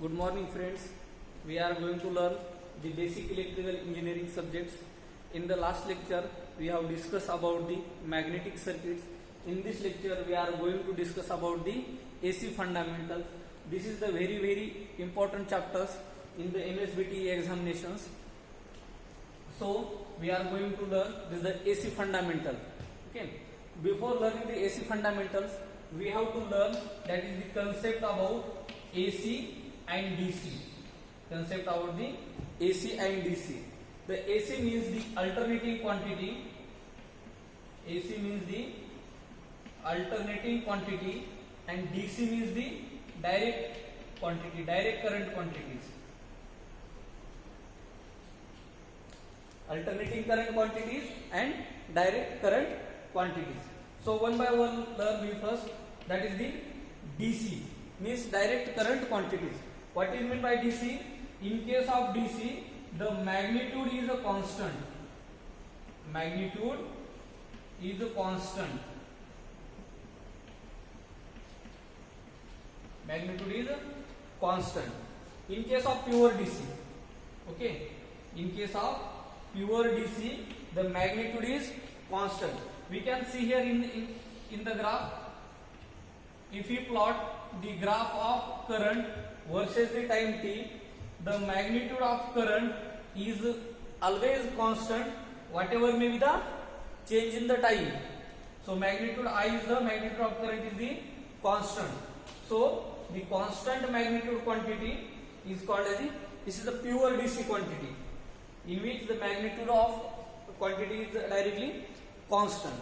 Good morning friends. We are going to learn the basic electrical engineering subjects. In the last lecture we have discussed about the magnetic circuits. In this lecture we are going to discuss about the AC fundamentals. This is the very important chapters in the MSBTE examinations. So we are going to learn this is the AC fundamental. Okay. Before learning the AC fundamentals, we have to learn that is the concept about AC and DC. Concept about the AC and DC. The AC means the alternating quantity. AC means the alternating quantity, and DC means the direct quantity, direct current quantities. Alternating current quantities and direct current quantities. So one by one learn we first. That is the DC, means direct current quantities. What is meant by DC? In case of DC, the magnitude is a constant. Magnitude is a constant. Magnitude is a constant. In case of pure DC, okay. In case of pure DC, the magnitude is constant. We can see here in the graph. If we plot the graph of current versus the time t, the magnitude of current is always constant, whatever may be the change in the time. So magnitude I is the magnitude of current is the constant. So the constant magnitude quantity is called as this is the pure DC quantity, in which the magnitude of quantity is directly constant.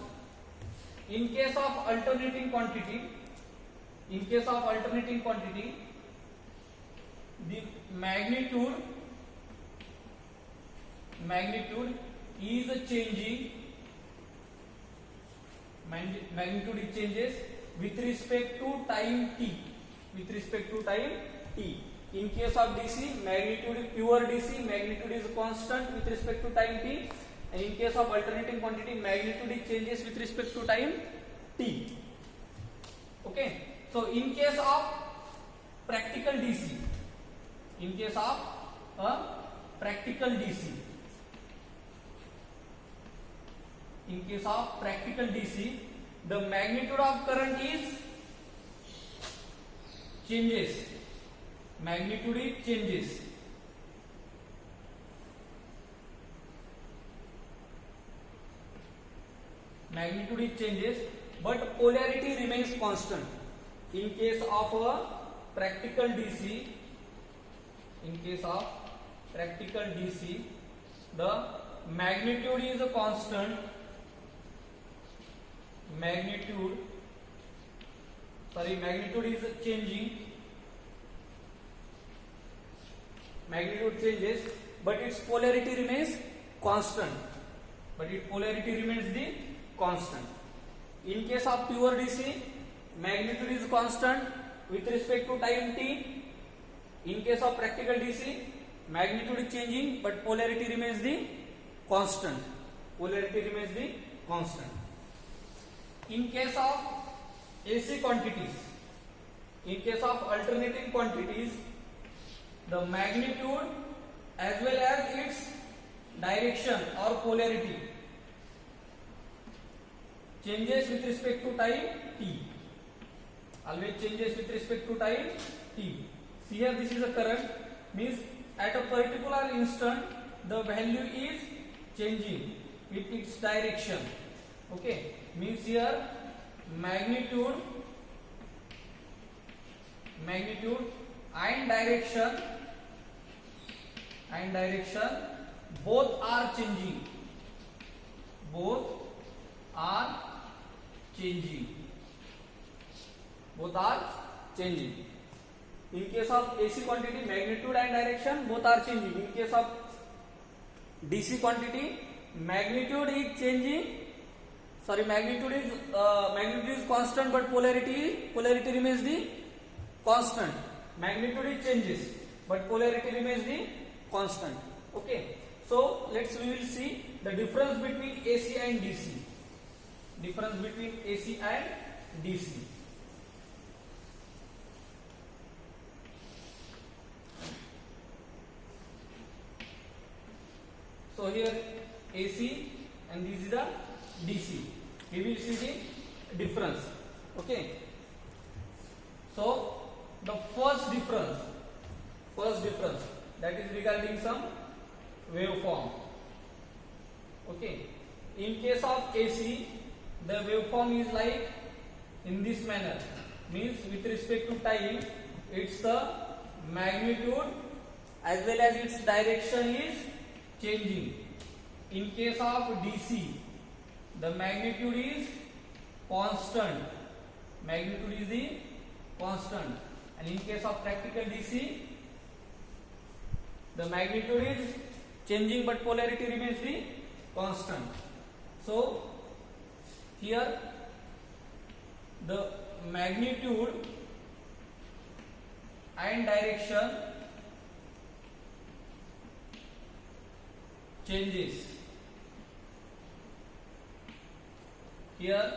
In case of alternating quantity, the magnitude is changing. Magnitude it changes with respect to time t. In case of DC, magnitude pure DC magnitude is constant with respect to time t, and in case of alternating quantity, magnitude it changes with respect to time t. Okay. So in case of practical DC, the magnitude of current is changes. Magnitude it changes. Magnitude it changes, but polarity remains constant. In case of a practical DC, the magnitude is a constant. Magnitude is changing. Magnitude changes, but its polarity remains constant. In case of pure DC, magnitude is constant with respect to time t. In case of practical DC, magnitude is changing, but polarity remains the constant. In case of AC quantities, in case of alternating quantities, the magnitude as well as its direction or polarity changes with respect to time t. Always changes with respect to time t. See here, this is a current, means at a particular instant the value is changing with its direction. Okay, means here magnitude and direction both are changing. In case of AC quantity, magnitude and direction both are changing. In case of DC quantity, magnitude is changing. Magnitude is constant, but polarity remains the constant. Magnitude it changes, but polarity remains the constant. Okay. So we will see the difference between AC and DC. So here AC and this is the DC. We will see the difference. Okay. So the first difference that is regarding some waveform. Okay. In case of AC, the waveform is like in this manner. Means with respect to time, it's the magnitude as well as its direction is changing. In case of DC, the magnitude is constant. Magnitude is the constant. And in case of practical DC, the magnitude is changing but polarity remains the constant. So here the magnitude and direction changes. Here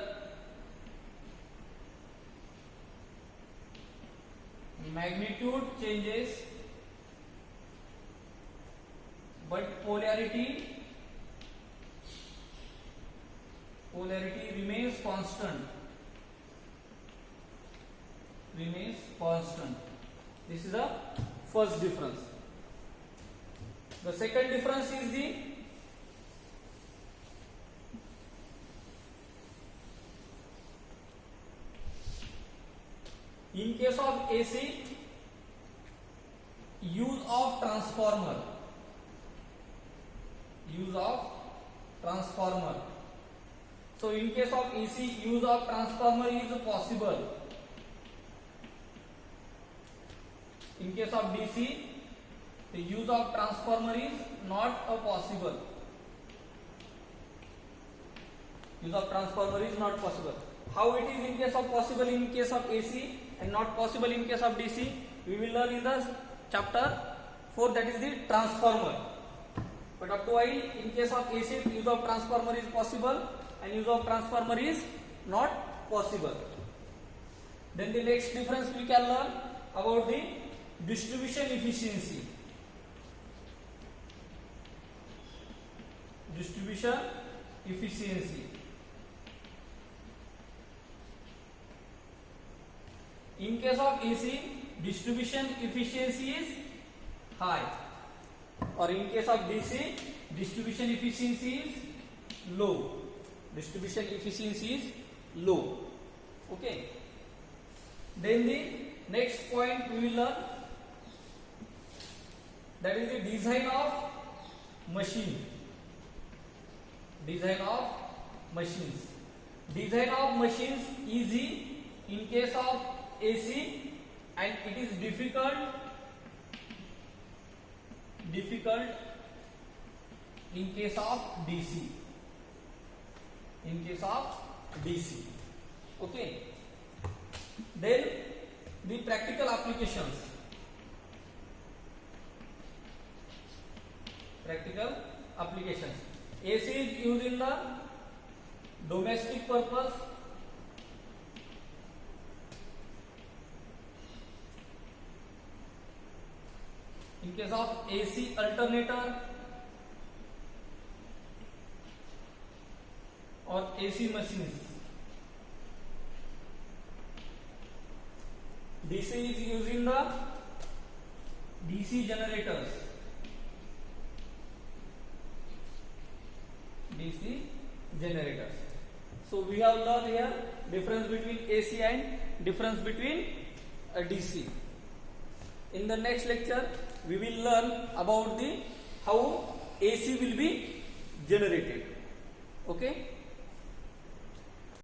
magnitude changes but polarity remains constant. This is the first difference. The second difference is the in case of AC, use of transformer. So in case of AC, use of transformer is possible. In case of DC, the use of transformer is not possible. How it is in case of possible in case of AC and not possible in case of DC, we will learn in the chapter 4, that is the transformer. But up to while in case of AC, use of transformer is possible and use of transformer is not possible. Then the next difference we can learn about the distribution efficiency. In case of AC, distribution efficiency is high, or in case of DC, distribution efficiency is low. Okay. Then the next point we will learn, that is the design of machines. Design of machines easy in case of AC and it is difficult in case of DC. Okay. Then the practical applications. AC is used in the domestic purpose. In case of AC alternator or AC machines. DC is used in the DC generators. So we have learned here difference between AC and difference between DC. In the next lecture, we will learn about the how AC will be generated. Okay.